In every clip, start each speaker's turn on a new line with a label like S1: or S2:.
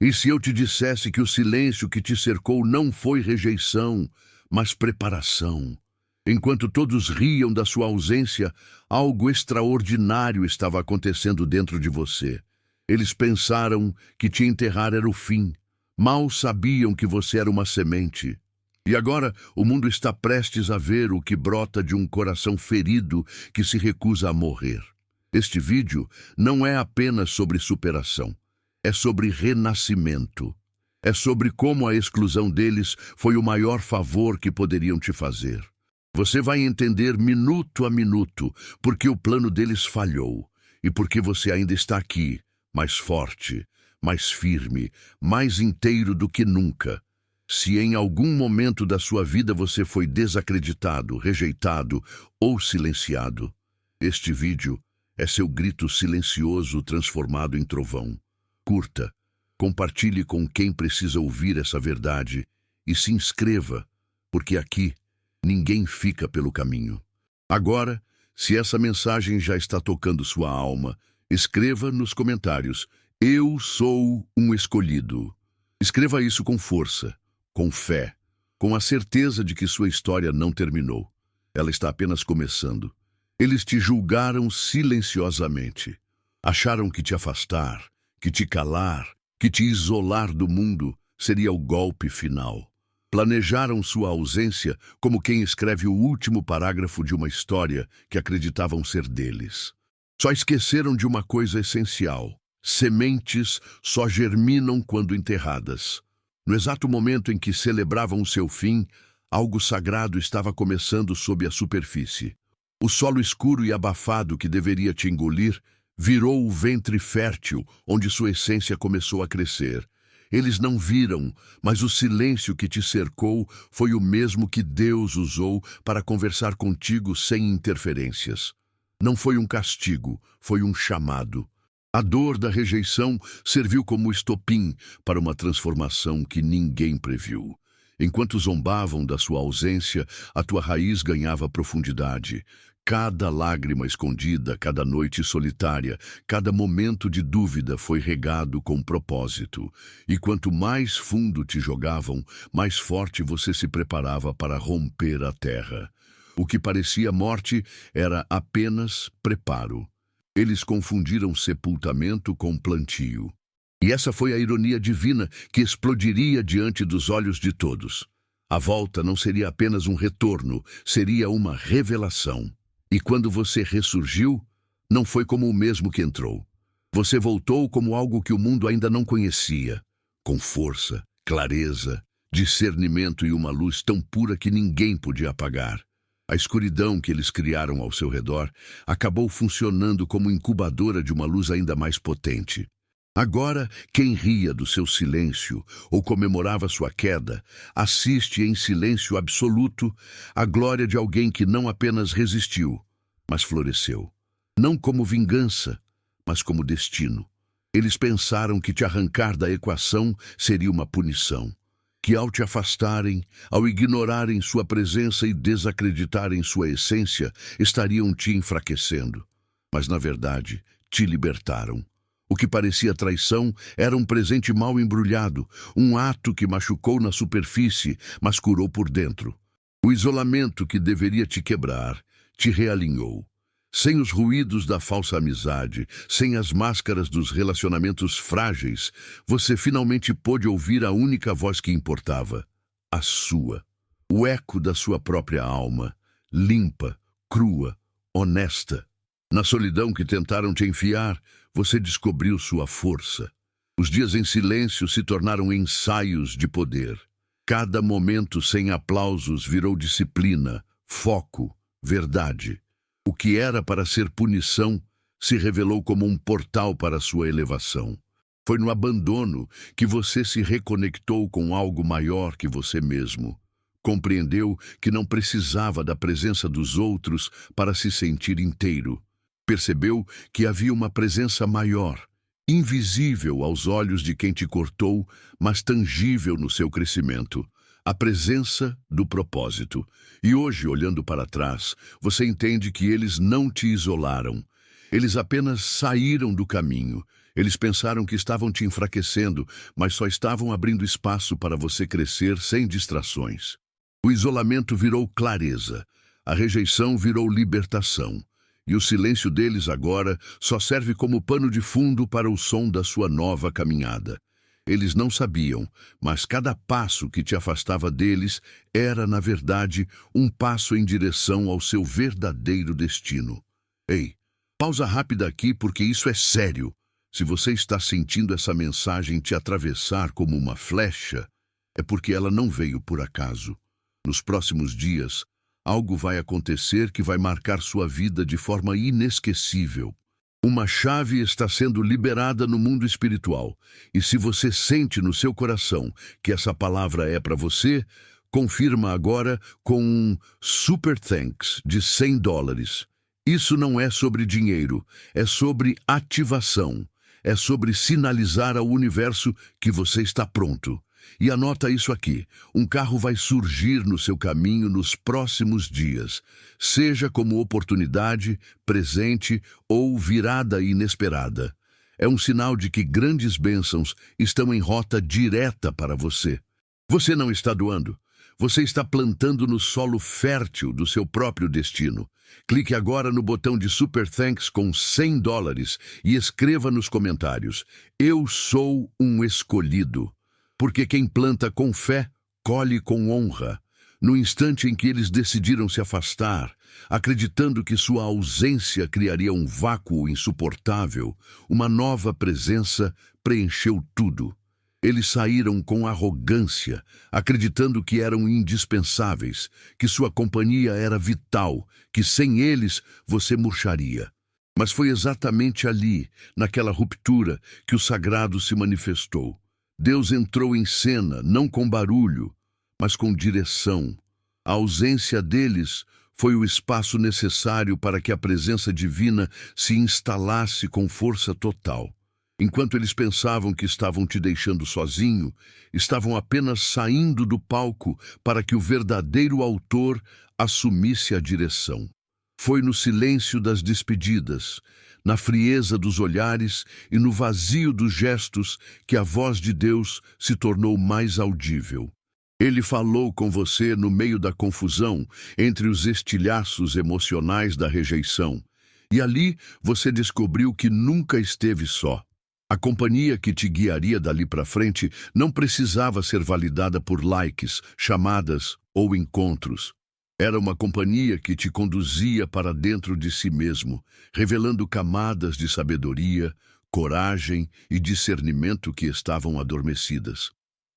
S1: E se eu te dissesse que o silêncio que te cercou não foi rejeição, mas preparação? Enquanto todos riam da sua ausência, algo extraordinário estava acontecendo dentro de você. Eles pensaram que te enterrar era o fim. Mal sabiam que você era uma semente. E agora o mundo está prestes a ver o que brota de um coração ferido que se recusa a morrer. Este vídeo não é apenas sobre superação. É sobre renascimento. É sobre como a exclusão deles foi o maior favor que poderiam te fazer. Você vai entender minuto a minuto porque o plano deles falhou e porque você ainda está aqui, mais forte, mais firme, mais inteiro do que nunca. Se em algum momento da sua vida você foi desacreditado, rejeitado ou silenciado, este vídeo é seu grito silencioso transformado em trovão. Curta, compartilhe com quem precisa ouvir essa verdade e se inscreva, porque aqui ninguém fica pelo caminho. Agora, se essa mensagem já está tocando sua alma, escreva nos comentários: "Eu sou um escolhido". Escreva isso com força, com fé, com a certeza de que sua história não terminou. Ela está apenas começando. Eles te julgaram silenciosamente. Acharam que te afastar, que te calar, que te isolar do mundo seria o golpe final. Planejaram sua ausência como quem escreve o último parágrafo de uma história que acreditavam ser deles. Só esqueceram de uma coisa essencial: sementes só germinam quando enterradas. No exato momento em que celebravam o seu fim, algo sagrado estava começando sob a superfície. O solo escuro e abafado que deveria te engolir virou o ventre fértil onde sua essência começou a crescer. Eles não viram, mas o silêncio que te cercou foi o mesmo que Deus usou para conversar contigo sem interferências. Não foi um castigo, foi um chamado. A dor da rejeição serviu como estopim para uma transformação que ninguém previu. Enquanto zombavam da sua ausência, a tua raiz ganhava profundidade. Cada lágrima escondida, cada noite solitária, cada momento de dúvida foi regado com propósito. E quanto mais fundo te jogavam, mais forte você se preparava para romper a terra. O que parecia morte era apenas preparo. Eles confundiram sepultamento com plantio. E essa foi a ironia divina que explodiria diante dos olhos de todos. A volta não seria apenas um retorno, seria uma revelação. E quando você ressurgiu, não foi como o mesmo que entrou. Você voltou como algo que o mundo ainda não conhecia, com força, clareza, discernimento e uma luz tão pura que ninguém podia apagar. A escuridão que eles criaram ao seu redor acabou funcionando como incubadora de uma luz ainda mais potente. Agora, quem ria do seu silêncio ou comemorava sua queda, assiste em silêncio absoluto a glória de alguém que não apenas resistiu, mas floresceu. Não como vingança, mas como destino. Eles pensaram que te arrancar da equação seria uma punição, que ao te afastarem, ao ignorarem sua presença e desacreditarem sua essência, estariam te enfraquecendo. Mas, na verdade, te libertaram. O que parecia traição era um presente mal embrulhado, um ato que machucou na superfície, mas curou por dentro. O isolamento que deveria te quebrar, te realinhou. Sem os ruídos da falsa amizade, sem as máscaras dos relacionamentos frágeis, você finalmente pôde ouvir a única voz que importava, a sua. O eco da sua própria alma, limpa, crua, honesta. Na solidão que tentaram te enfiar, você descobriu sua força. Os dias em silêncio se tornaram ensaios de poder. Cada momento sem aplausos virou disciplina, foco, verdade. O que era para ser punição se revelou como um portal para sua elevação. Foi no abandono que você se reconectou com algo maior que você mesmo. Compreendeu que não precisava da presença dos outros para se sentir inteiro. Percebeu que havia uma presença maior, invisível aos olhos de quem te cortou, mas tangível no seu crescimento. A presença do propósito. E hoje, olhando para trás, você entende que eles não te isolaram. Eles apenas saíram do caminho. Eles pensaram que estavam te enfraquecendo, mas só estavam abrindo espaço para você crescer sem distrações. O isolamento virou clareza, a rejeição virou libertação, e o silêncio deles agora só serve como pano de fundo para o som da sua nova caminhada. Eles não sabiam, mas cada passo que te afastava deles era, na verdade, um passo em direção ao seu verdadeiro destino. Ei, pausa rápida aqui porque isso é sério. Se você está sentindo essa mensagem te atravessar como uma flecha, é porque ela não veio por acaso. Nos próximos dias, algo vai acontecer que vai marcar sua vida de forma inesquecível. Uma chave está sendo liberada no mundo espiritual, e se você sente no seu coração que essa palavra é para você, confirma agora com um Super Thanks de $100. Isso não é sobre dinheiro, é sobre ativação, é sobre sinalizar ao universo que você está pronto. E anota isso aqui, um carro vai surgir no seu caminho nos próximos dias, seja como oportunidade, presente ou virada inesperada. É um sinal de que grandes bênçãos estão em rota direta para você. Você não está doando, você está plantando no solo fértil do seu próprio destino. Clique agora no botão de Super Thanks com $100 e escreva nos comentários: "Eu sou um escolhido." Porque quem planta com fé, colhe com honra. No instante em que eles decidiram se afastar, acreditando que sua ausência criaria um vácuo insuportável, uma nova presença preencheu tudo. Eles saíram com arrogância, acreditando que eram indispensáveis, que sua companhia era vital, que sem eles você murcharia. Mas foi exatamente ali, naquela ruptura, que o sagrado se manifestou. Deus entrou em cena, não com barulho, mas com direção. A ausência deles foi o espaço necessário para que a presença divina se instalasse com força total. Enquanto eles pensavam que estavam te deixando sozinho, estavam apenas saindo do palco para que o verdadeiro autor assumisse a direção. Foi no silêncio das despedidas, na frieza dos olhares e no vazio dos gestos que a voz de Deus se tornou mais audível. Ele falou com você no meio da confusão, entre os estilhaços emocionais da rejeição. E ali você descobriu que nunca esteve só. A companhia que te guiaria dali para frente não precisava ser validada por likes, chamadas ou encontros. Era uma companhia que te conduzia para dentro de si mesmo, revelando camadas de sabedoria, coragem e discernimento que estavam adormecidas.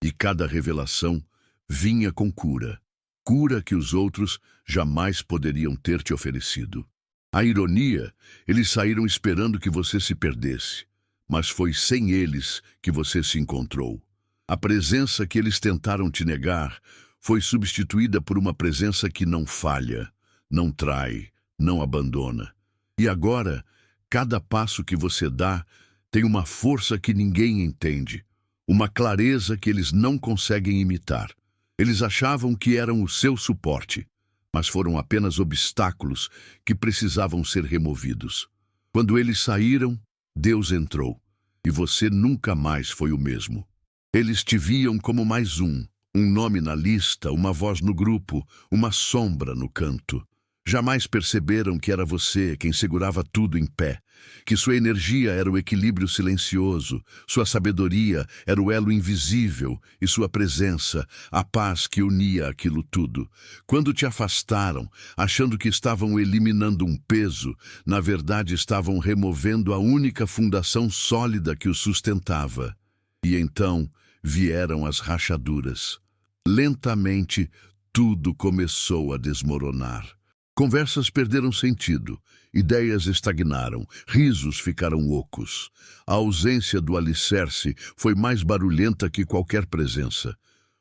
S1: E cada revelação vinha com cura, cura que os outros jamais poderiam ter te oferecido. A ironia, eles saíram esperando que você se perdesse, mas foi sem eles que você se encontrou. A presença que eles tentaram te negar foi substituída por uma presença que não falha, não trai, não abandona. E agora, cada passo que você dá tem uma força que ninguém entende, uma clareza que eles não conseguem imitar. Eles achavam que eram o seu suporte, mas foram apenas obstáculos que precisavam ser removidos. Quando eles saíram, Deus entrou, e você nunca mais foi o mesmo. Eles te viam como mais um nome na lista, uma voz no grupo, uma sombra no canto. Jamais perceberam que era você quem segurava tudo em pé, que sua energia era o equilíbrio silencioso, sua sabedoria era o elo invisível e sua presença, a paz que unia aquilo tudo. Quando te afastaram, achando que estavam eliminando um peso, na verdade estavam removendo a única fundação sólida que o sustentava. E então vieram as rachaduras. Lentamente, tudo começou a desmoronar. Conversas perderam sentido, ideias estagnaram, risos ficaram ocos. A ausência do alicerce foi mais barulhenta que qualquer presença.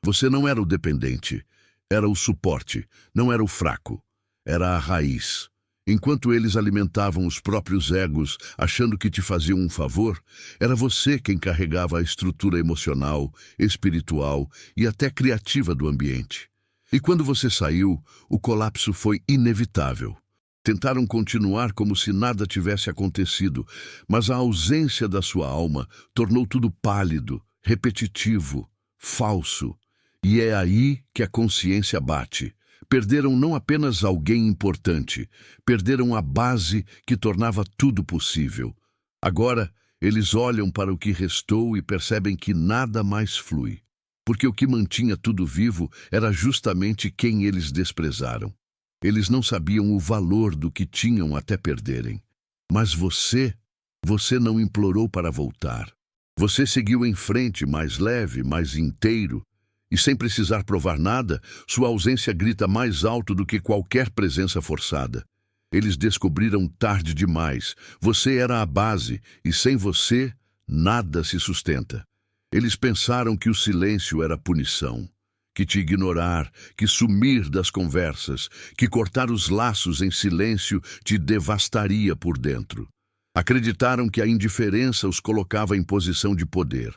S1: Você não era o dependente, era o suporte, não era o fraco, era a raiz. Enquanto eles alimentavam os próprios egos, achando que te faziam um favor, era você quem carregava a estrutura emocional, espiritual e até criativa do ambiente. E quando você saiu, o colapso foi inevitável. Tentaram continuar como se nada tivesse acontecido, mas a ausência da sua alma tornou tudo pálido, repetitivo, falso. E é aí que a consciência bate. Perderam não apenas alguém importante, perderam a base que tornava tudo possível. Agora, eles olham para o que restou e percebem que nada mais flui, porque o que mantinha tudo vivo era justamente quem eles desprezaram. Eles não sabiam o valor do que tinham até perderem. Mas você não implorou para voltar. Você seguiu em frente, mais leve, mais inteiro, e sem precisar provar nada, sua ausência grita mais alto do que qualquer presença forçada. Eles descobriram tarde demais. Você era a base, e sem você, nada se sustenta. Eles pensaram que o silêncio era punição, que te ignorar, que sumir das conversas, que cortar os laços em silêncio te devastaria por dentro. Acreditaram que a indiferença os colocava em posição de poder.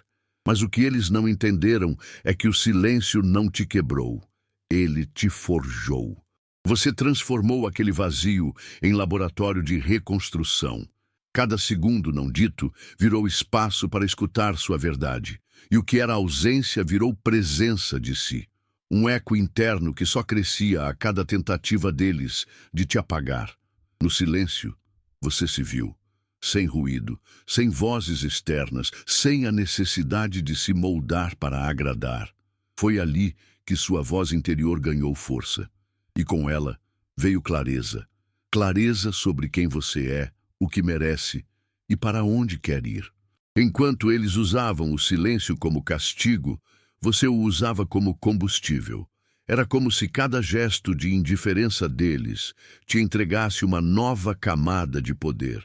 S1: Mas o que eles não entenderam é que o silêncio não te quebrou. Ele te forjou. Você transformou aquele vazio em laboratório de reconstrução. Cada segundo não dito virou espaço para escutar sua verdade. E o que era ausência virou presença de si. Um eco interno que só crescia a cada tentativa deles de te apagar. No silêncio, você se viu. Sem ruído, sem vozes externas, sem a necessidade de se moldar para agradar. Foi ali que sua voz interior ganhou força. E com ela veio clareza. Clareza sobre quem você é, o que merece e para onde quer ir. Enquanto eles usavam o silêncio como castigo, você o usava como combustível. Era como se cada gesto de indiferença deles te entregasse uma nova camada de poder.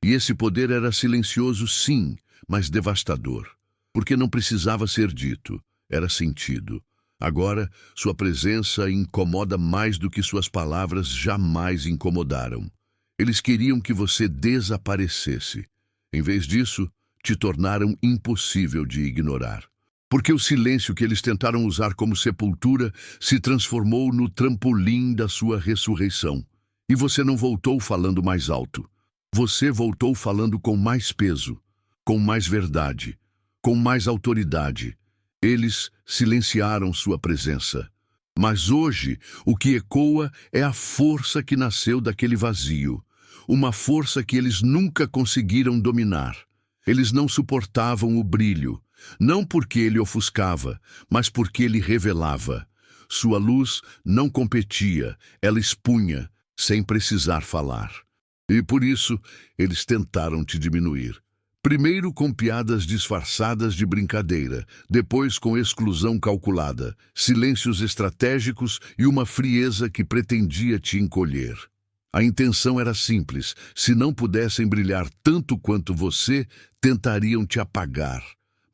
S1: E esse poder era silencioso, sim, mas devastador, porque não precisava ser dito, era sentido. Agora, sua presença incomoda mais do que suas palavras jamais incomodaram. Eles queriam que você desaparecesse. Em vez disso, te tornaram impossível de ignorar. Porque o silêncio que eles tentaram usar como sepultura se transformou no trampolim da sua ressurreição. E você não voltou falando mais alto. Você voltou falando com mais peso, com mais verdade, com mais autoridade. Eles silenciaram sua presença. Mas hoje, o que ecoa é a força que nasceu daquele vazio. Uma força que eles nunca conseguiram dominar. Eles não suportavam o brilho, não porque ele ofuscava, mas porque ele revelava. Sua luz não competia, ela expunha, sem precisar falar. E por isso, eles tentaram te diminuir. Primeiro com piadas disfarçadas de brincadeira, depois com exclusão calculada, silêncios estratégicos e uma frieza que pretendia te encolher. A intenção era simples: se não pudessem brilhar tanto quanto você, tentariam te apagar.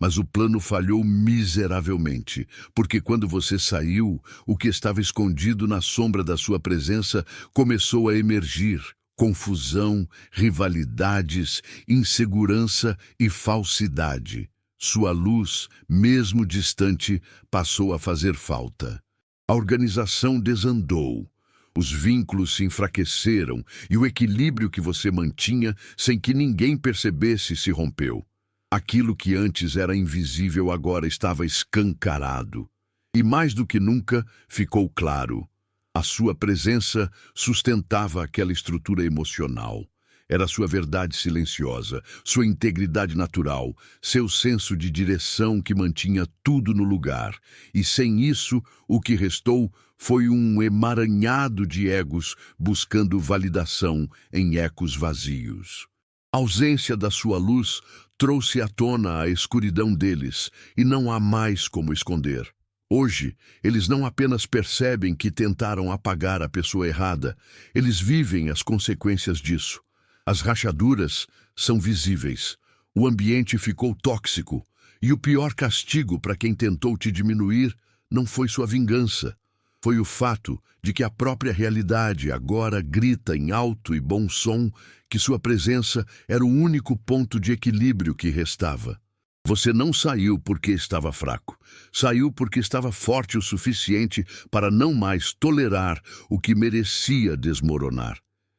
S1: Mas o plano falhou miseravelmente, porque quando você saiu, o que estava escondido na sombra da sua presença começou a emergir. Confusão, rivalidades, insegurança e falsidade. Sua luz, mesmo distante, passou a fazer falta. A organização desandou. Os vínculos se enfraqueceram e o equilíbrio que você mantinha sem que ninguém percebesse se rompeu. Aquilo que antes era invisível agora estava escancarado. E mais do que nunca, ficou claro. A sua presença sustentava aquela estrutura emocional. Era sua verdade silenciosa, sua integridade natural, seu senso de direção que mantinha tudo no lugar. E sem isso, o que restou foi um emaranhado de egos buscando validação em ecos vazios. A ausência da sua luz trouxe à tona a escuridão deles, e não há mais como esconder. Hoje, eles não apenas percebem que tentaram apagar a pessoa errada, eles vivem as consequências disso. As rachaduras são visíveis, o ambiente ficou tóxico, e o pior castigo para quem tentou te diminuir não foi sua vingança. Foi o fato de que a própria realidade agora grita em alto e bom som que sua presença era o único ponto de equilíbrio que restava. Você não saiu porque estava fraco. Saiu porque estava forte o suficiente para não mais tolerar o que merecia desmoronar.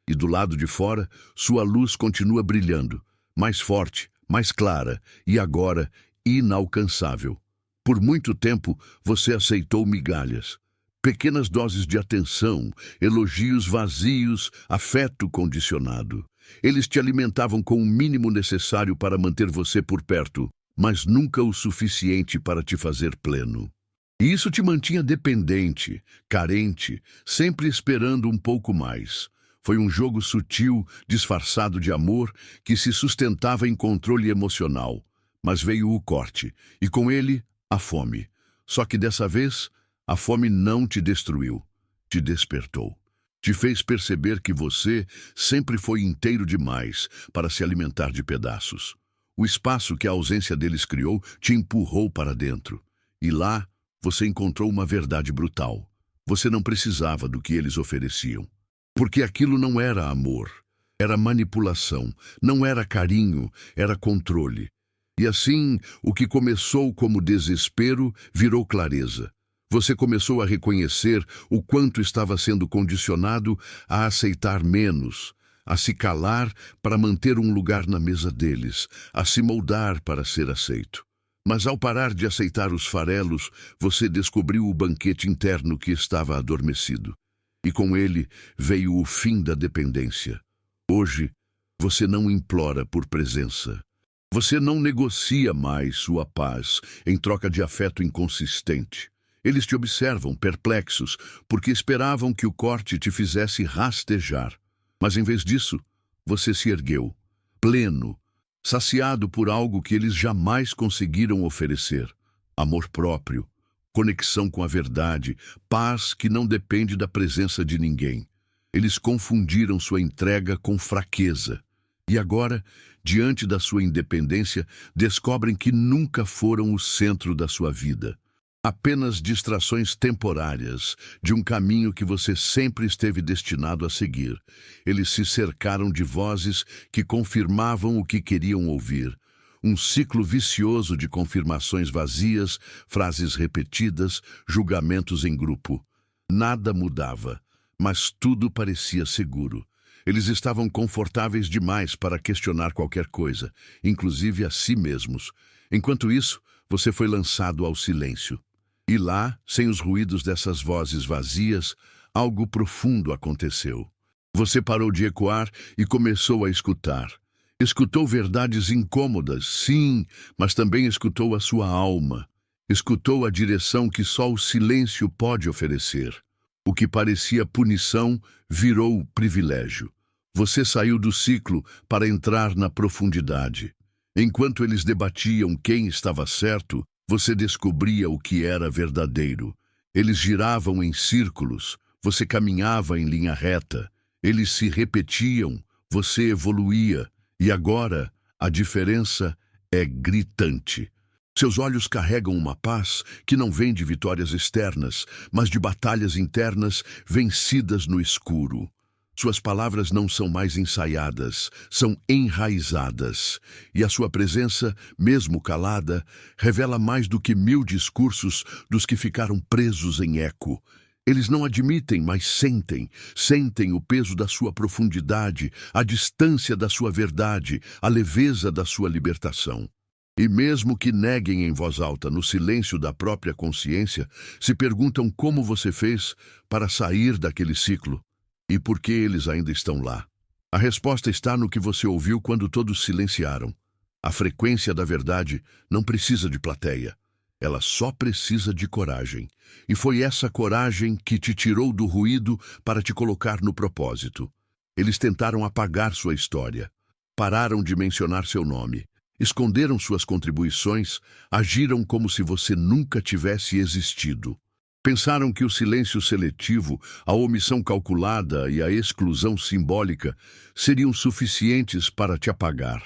S1: E do lado de fora, sua luz continua brilhando, mais forte, mais clara e agora inalcançável. Por muito tempo, você aceitou migalhas. Pequenas doses de atenção, elogios vazios, afeto condicionado. Eles te alimentavam com o mínimo necessário para manter você por perto, mas nunca o suficiente para te fazer pleno. E isso te mantinha dependente, carente, sempre esperando um pouco mais. Foi um jogo sutil, disfarçado de amor, que se sustentava em controle emocional. Mas veio o corte, e com ele, a fome. Só que dessa vez, a fome não te destruiu, te despertou. Te fez perceber que você sempre foi inteiro demais para se alimentar de pedaços. O espaço que a ausência deles criou te empurrou para dentro. E lá, você encontrou uma verdade brutal. Você não precisava do que eles ofereciam. Porque aquilo não era amor, era manipulação, não era carinho, era controle. E assim, o que começou como desespero virou clareza. Você começou a reconhecer o quanto estava sendo condicionado a aceitar menos, a se calar para manter um lugar na mesa deles, a se moldar para ser aceito. Mas ao parar de aceitar os farelos, você descobriu o banquete interno que estava adormecido. E com ele veio o fim da dependência. Hoje, você não implora por presença. Você não negocia mais sua paz em troca de afeto inconsistente. Eles te observam perplexos, porque esperavam que o corte te fizesse rastejar. Mas em vez disso, você se ergueu, pleno, saciado por algo que eles jamais conseguiram oferecer: amor próprio, conexão com a verdade, paz que não depende da presença de ninguém. Eles confundiram sua entrega com fraqueza. E agora, diante da sua independência, descobrem que nunca foram o centro da sua vida. Apenas distrações temporárias de um caminho que você sempre esteve destinado a seguir. Eles se cercaram de vozes que confirmavam o que queriam ouvir. Um ciclo vicioso de confirmações vazias, frases repetidas, julgamentos em grupo. Nada mudava, mas tudo parecia seguro. Eles estavam confortáveis demais para questionar qualquer coisa, inclusive a si mesmos. Enquanto isso, você foi lançado ao silêncio. E lá, sem os ruídos dessas vozes vazias, algo profundo aconteceu. Você parou de ecoar e começou a escutar. Escutou verdades incômodas, sim, mas também escutou a sua alma. Escutou a direção que só o silêncio pode oferecer. O que parecia punição virou privilégio. Você saiu do ciclo para entrar na profundidade. Enquanto eles debatiam quem estava certo, você descobria o que era verdadeiro. Eles giravam em círculos, você caminhava em linha reta. Eles se repetiam, você evoluía. E agora, a diferença é gritante. Seus olhos carregam uma paz que não vem de vitórias externas, mas de batalhas internas vencidas no escuro. Suas palavras não são mais ensaiadas, são enraizadas. E a sua presença, mesmo calada, revela mais do que 1000 discursos dos que ficaram presos em eco. Eles não admitem, mas sentem o peso da sua profundidade, a distância da sua verdade, a leveza da sua libertação. E mesmo que neguem em voz alta, no silêncio da própria consciência, se perguntam como você fez para sair daquele ciclo. E por que eles ainda estão lá? A resposta está no que você ouviu quando todos silenciaram. A frequência da verdade não precisa de plateia. Ela só precisa de coragem. E foi essa coragem que te tirou do ruído para te colocar no propósito. Eles tentaram apagar sua história. Pararam de mencionar seu nome. Esconderam suas contribuições. Agiram como se você nunca tivesse existido. Pensaram que o silêncio seletivo, a omissão calculada e a exclusão simbólica seriam suficientes para te apagar.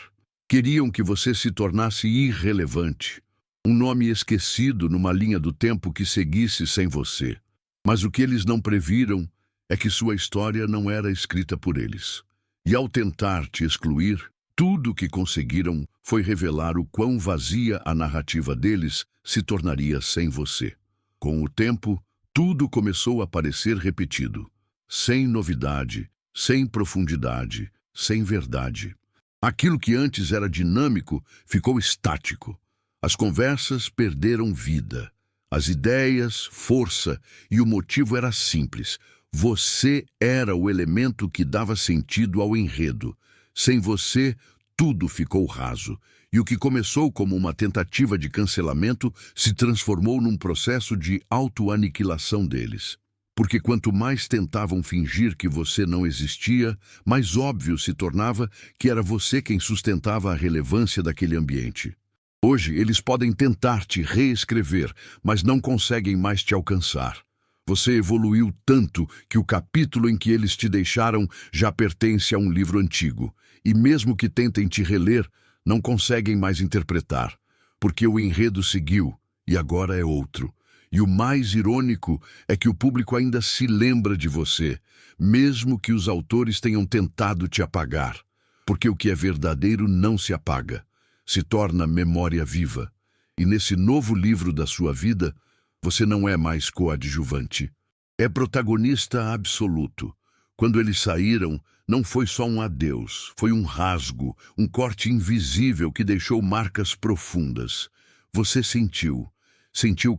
S1: Queriam que você se tornasse irrelevante, um nome esquecido numa linha do tempo que seguisse sem você. Mas o que eles não previram é que sua história não era escrita por eles. E ao tentar te excluir, tudo o que conseguiram foi revelar o quão vazia a narrativa deles se tornaria sem você. Com o tempo, tudo começou a parecer repetido. Sem novidade, sem profundidade, sem verdade. Aquilo que antes era dinâmico ficou estático. As conversas perderam vida. As ideias, força, e o motivo era simples. Você era o elemento que dava sentido ao enredo. Sem você, tudo ficou raso. E o que começou como uma tentativa de cancelamento se transformou num processo de autoaniquilação deles. Porque quanto mais tentavam fingir que você não existia, mais óbvio se tornava que era você quem sustentava a relevância daquele ambiente. Hoje, eles podem tentar te reescrever, mas não conseguem mais te alcançar. Você evoluiu tanto que o capítulo em que eles te deixaram já pertence a um livro antigo. E mesmo que tentem te reler, não conseguem mais interpretar, porque o enredo seguiu e agora é outro. E o mais irônico é que o público ainda se lembra de você, mesmo que os autores tenham tentado te apagar, porque o que é verdadeiro não se apaga, se torna memória viva. E nesse novo livro da sua vida, você não é mais coadjuvante. É protagonista absoluto. Quando eles saíram, não foi só um adeus, foi um rasgo, um corte invisível que deixou marcas profundas. Você sentiu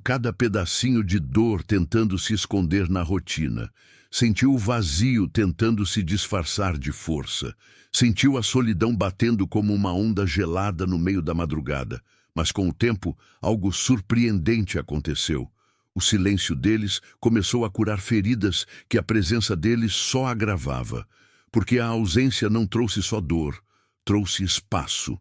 S1: cada pedacinho de dor tentando se esconder na rotina. Sentiu o vazio tentando se disfarçar de força. Sentiu a solidão batendo como uma onda gelada no meio da madrugada. Mas com o tempo, algo surpreendente aconteceu. O silêncio deles começou a curar feridas que a presença deles só agravava. Porque a ausência não trouxe só dor, trouxe espaço.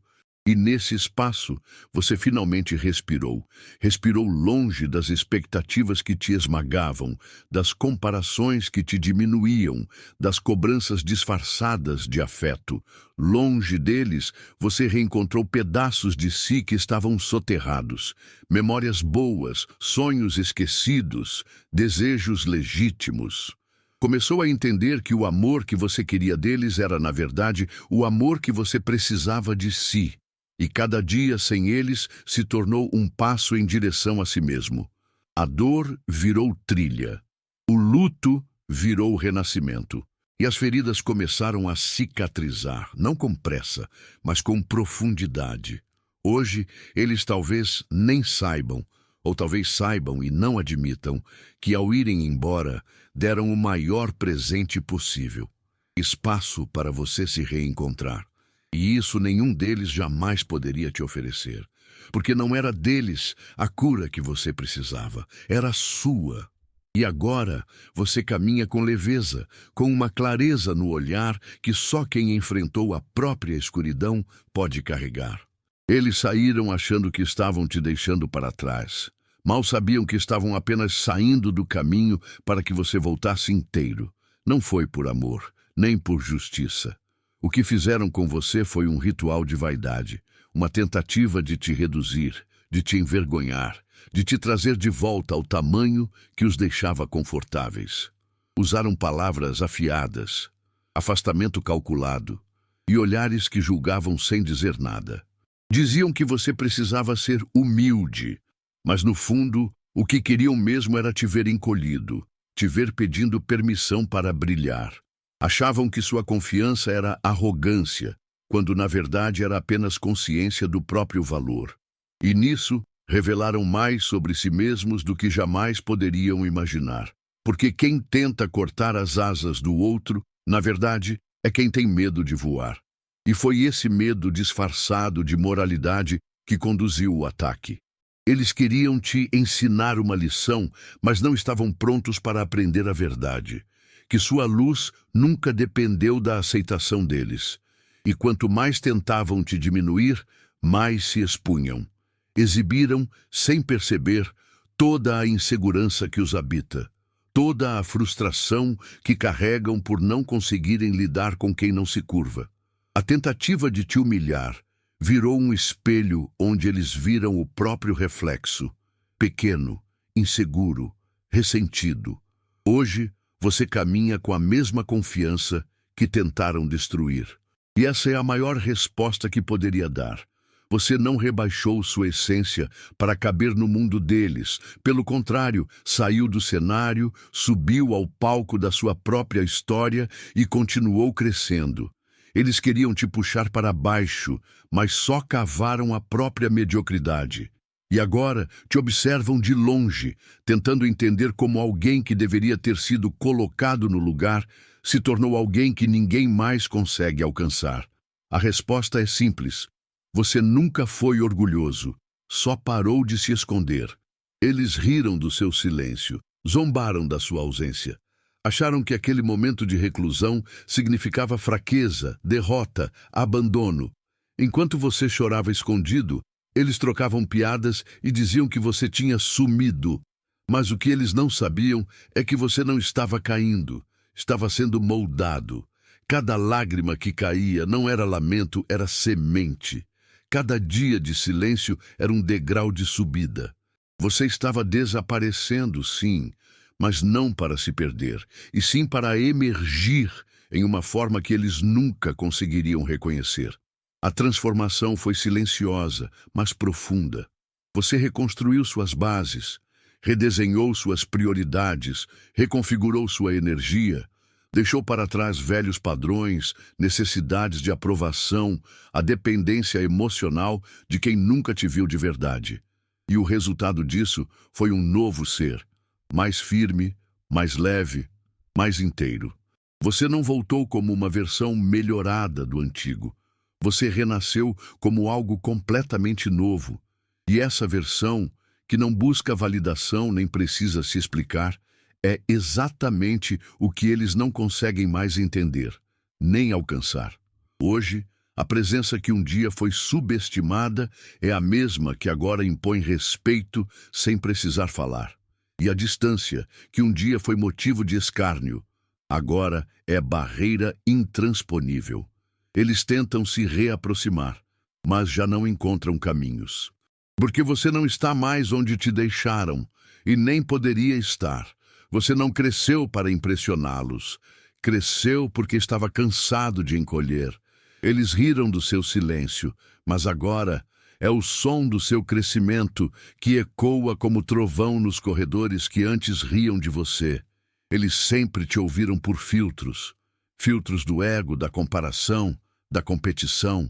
S1: E nesse espaço, você finalmente respirou. Respirou longe das expectativas que te esmagavam, das comparações que te diminuíam, das cobranças disfarçadas de afeto. Longe deles, você reencontrou pedaços de si que estavam soterrados. Memórias boas, sonhos esquecidos, desejos legítimos. Começou a entender que o amor que você queria deles era, na verdade, o amor que você precisava de si. E cada dia sem eles se tornou um passo em direção a si mesmo. A dor virou trilha. O luto virou renascimento. E as feridas começaram a cicatrizar, não com pressa, mas com profundidade. Hoje, eles talvez nem saibam, ou talvez saibam e não admitam, que ao irem embora, deram o maior presente possível. Espaço para você se reencontrar. E isso nenhum deles jamais poderia te oferecer. Porque não era deles a cura que você precisava, era sua. E agora você caminha com leveza, com uma clareza no olhar que só quem enfrentou a própria escuridão pode carregar. Eles saíram achando que estavam te deixando para trás. Mal sabiam que estavam apenas saindo do caminho para que você voltasse inteiro. Não foi por amor, nem por justiça. O que fizeram com você foi um ritual de vaidade, uma tentativa de te reduzir, de te envergonhar, de te trazer de volta ao tamanho que os deixava confortáveis. Usaram palavras afiadas, afastamento calculado e olhares que julgavam sem dizer nada. Diziam que você precisava ser humilde, mas no fundo, o que queriam mesmo era te ver encolhido, te ver pedindo permissão para brilhar. Achavam que sua confiança era arrogância, quando na verdade era apenas consciência do próprio valor. E nisso, revelaram mais sobre si mesmos do que jamais poderiam imaginar. Porque quem tenta cortar as asas do outro, na verdade, é quem tem medo de voar. E foi esse medo disfarçado de moralidade que conduziu o ataque. Eles queriam te ensinar uma lição, mas não estavam prontos para aprender a verdade. Que sua luz nunca dependeu da aceitação deles. E quanto mais tentavam te diminuir, mais se expunham. Exibiram, sem perceber, toda a insegurança que os habita, toda a frustração que carregam por não conseguirem lidar com quem não se curva. A tentativa de te humilhar virou um espelho onde eles viram o próprio reflexo, pequeno, inseguro, ressentido. Hoje, você caminha com a mesma confiança que tentaram destruir. E essa é a maior resposta que poderia dar. Você não rebaixou sua essência para caber no mundo deles. Pelo contrário, saiu do cenário, subiu ao palco da sua própria história e continuou crescendo. Eles queriam te puxar para baixo, mas só cavaram a própria mediocridade. E agora te observam de longe, tentando entender como alguém que deveria ter sido colocado no lugar se tornou alguém que ninguém mais consegue alcançar. A resposta é simples. Você nunca foi orgulhoso, só parou de se esconder. Eles riram do seu silêncio, zombaram da sua ausência. Acharam que aquele momento de reclusão significava fraqueza, derrota, abandono. Enquanto você chorava escondido, eles trocavam piadas e diziam que você tinha sumido. Mas o que eles não sabiam é que você não estava caindo, estava sendo moldado. Cada lágrima que caía não era lamento, era semente. Cada dia de silêncio era um degrau de subida. Você estava desaparecendo, sim, mas não para se perder, e sim para emergir em uma forma que eles nunca conseguiriam reconhecer. A transformação foi silenciosa, mas profunda. Você reconstruiu suas bases, redesenhou suas prioridades, reconfigurou sua energia, deixou para trás velhos padrões, necessidades de aprovação, a dependência emocional de quem nunca te viu de verdade. E o resultado disso foi um novo ser, mais firme, mais leve, mais inteiro. Você não voltou como uma versão melhorada do antigo. Você renasceu como algo completamente novo. E essa versão, que não busca validação nem precisa se explicar, é exatamente o que eles não conseguem mais entender, nem alcançar. Hoje, a presença que um dia foi subestimada é a mesma que agora impõe respeito sem precisar falar. E a distância, que um dia foi motivo de escárnio, agora é barreira intransponível. Eles tentam se reaproximar, mas já não encontram caminhos. Porque você não está mais onde te deixaram, e nem poderia estar. Você não cresceu para impressioná-los. Cresceu porque estava cansado de encolher. Eles riram do seu silêncio, mas agora é o som do seu crescimento que ecoa como trovão nos corredores que antes riam de você. Eles sempre te ouviram por filtros. Filtros do ego, da comparação, da competição.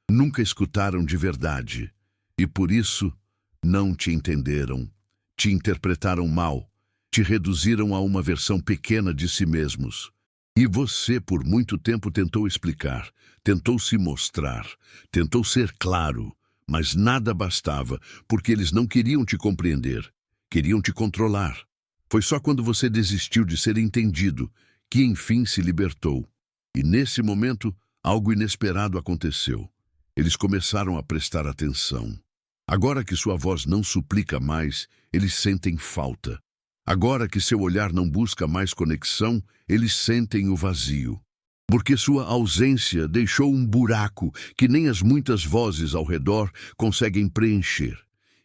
S1: Nunca escutaram de verdade. E por isso, não te entenderam. Te interpretaram mal. Te reduziram a uma versão pequena de si mesmos. E você, por muito tempo, tentou explicar, tentou se mostrar, tentou ser claro, mas nada bastava, porque eles não queriam te compreender, queriam te controlar. Foi só quando você desistiu de ser entendido que, enfim, se libertou. E nesse momento, algo inesperado aconteceu. Eles começaram a prestar atenção. Agora que sua voz não suplica mais, eles sentem falta. Agora que seu olhar não busca mais conexão, eles sentem o vazio. Porque sua ausência deixou um buraco que nem as muitas vozes ao redor conseguem preencher.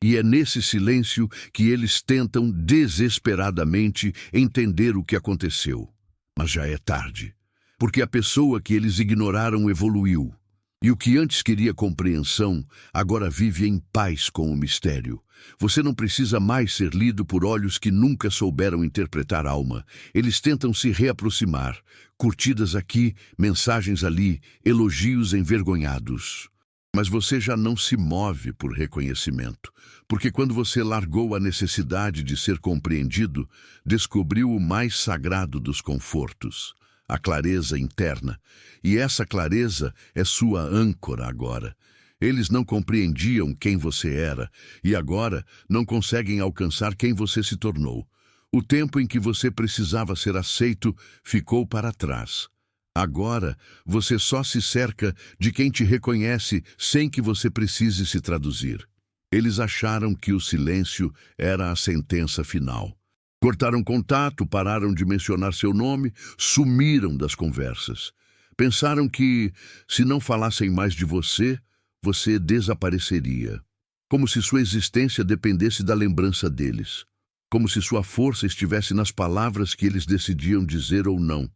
S1: E é nesse silêncio que eles tentam desesperadamente entender o que aconteceu. Mas já é tarde. Porque a pessoa que eles ignoraram evoluiu. E o que antes queria compreensão, agora vive em paz com o mistério. Você não precisa mais ser lido por olhos que nunca souberam interpretar alma. Eles tentam se reaproximar. Curtidas aqui, mensagens ali, elogios envergonhados. Mas você já não se move por reconhecimento. Porque quando você largou a necessidade de ser compreendido, descobriu o mais sagrado dos confortos. A clareza interna. E essa clareza é sua âncora agora. Eles não compreendiam quem você era e agora não conseguem alcançar quem você se tornou. O tempo em que você precisava ser aceito ficou para trás. Agora, você só se cerca de quem te reconhece sem que você precise se traduzir. Eles acharam que o silêncio era a sentença final. Cortaram contato, pararam de mencionar seu nome, sumiram das conversas. Pensaram que, se não falassem mais de você, você desapareceria. Como se sua existência dependesse da lembrança deles. Como se sua força estivesse nas palavras que eles decidiam dizer ou não.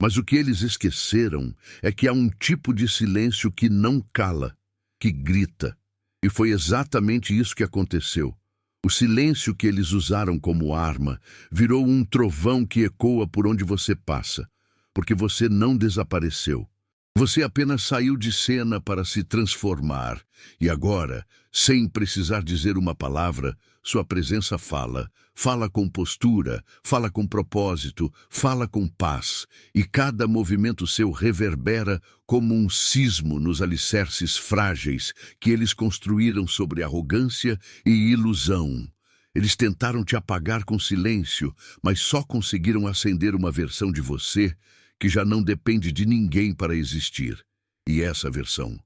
S1: Mas o que eles esqueceram é que há um tipo de silêncio que não cala, que grita. E foi exatamente isso que aconteceu. O silêncio que eles usaram como arma virou um trovão que ecoa por onde você passa, porque você não desapareceu. Você apenas saiu de cena para se transformar, e agora, sem precisar dizer uma palavra, sua presença fala. Fala com postura, fala com propósito, fala com paz, e cada movimento seu reverbera como um sismo nos alicerces frágeis que eles construíram sobre arrogância e ilusão. Eles tentaram te apagar com silêncio, mas só conseguiram acender uma versão de você que já não depende de ninguém para existir. E essa versão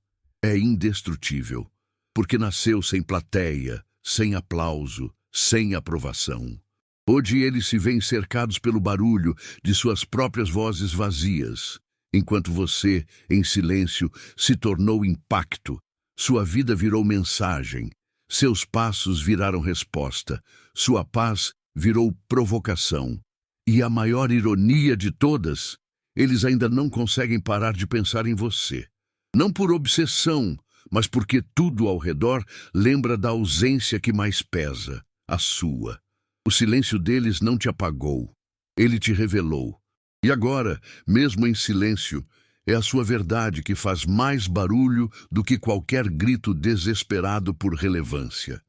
S1: é indestrutível, porque nasceu sem plateia, sem aplauso, sem aprovação. Hoje eles se veem cercados pelo barulho de suas próprias vozes vazias, enquanto você, em silêncio, se tornou impacto. Sua vida virou mensagem, seus passos viraram resposta, sua paz virou provocação. E a maior ironia de todas, eles ainda não conseguem parar de pensar em você. Não por obsessão, mas porque tudo ao redor lembra da ausência que mais pesa, a sua. O silêncio deles não te apagou, ele te revelou. E agora, mesmo em silêncio, é a sua verdade que faz mais barulho do que qualquer grito desesperado por relevância.